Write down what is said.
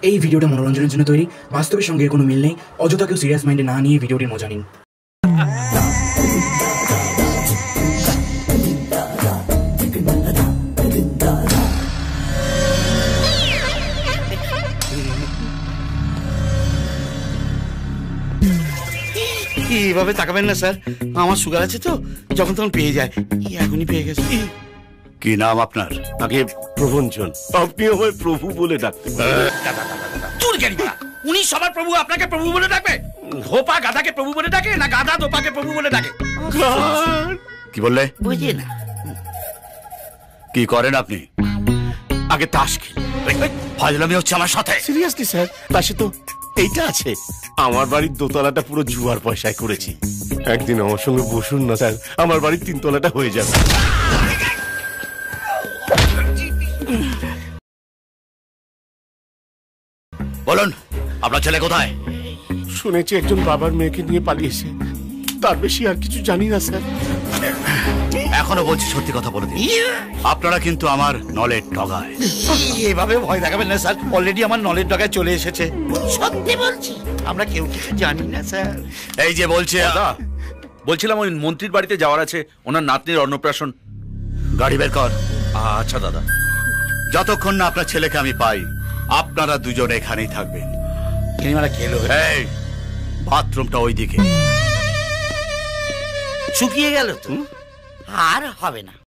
এই ভিডিওটা মনোরঞ্জনের জন্য তৈরি, বাস্তবের সঙ্গে কোনো মিল নেই। অযথা কেউ সিরিয়াস মাইন্ডে না নিয়ে ভিডিওটির মজা নিন। এইভাবে তাকাবেন না স্যার, আমার সুগার আছে তো, যখন তখন পেয়ে যায়। এখনই পেয়ে গেছে। কি নাম আপনার? আগে প্রভঞ্জন, আপনি আমায় প্রভু বলে ডাকতেন। উনি সবার প্রভু, আপনাকে প্রভু বলে ডাকবে? ধোপা গাধাকে প্রভু বলে ডাকে না গাধা ধোপাকে প্রভু বলে ডাকে? কি বললে? বুঝে না। কি করেন আপনি? আগে তাস খেলি। ফাজলামি হচ্ছে আমার সাথে? সিরিয়াসলি স্যার, পাশে তো এইটা আছে। আমার বাড়ির দোতলাটা পুরো জুয়ার পয়সায় করেছি। একদিন আমার সঙ্গে বসুন না স্যার, আমার বাড়ির 3 তলাটা হয়ে যাবে। বলুন, আপনার ছেলে কোথায়? শুনেছি একজন বাবার মেয়েকে নিয়ে পালিয়েছে, তার বেশি আর কিছু জানি না স্যার। এখনো বলছি সত্যি কথা বলে দিন, আপনারা কিন্তু আমার নলের ডগায়। এভাবে ভয় দেখাবেন না স্যার, অলরেডি আমার নলের ডগায় চলে এসেছে। সত্যি বলছি, আমরা কেউ কিছু জানি না স্যার। এই যে বলছে, বলছিলাম ওই মন্ত্রীর বাড়িতে যাওয়ার আছে, ওনার নাতনির অন্নপ্রাশন। গাড়ি বের কর। আচ্ছা দাদা। যতক্ষণ না আপনার ছেলেকে আমি পাই, আপনারা দুজন এখানেই থাকবেন। সিনেমাটা খেলো, এই বাথরুমটা ওইদিকে। শুকিয়ে গেল তো, আর হবে না।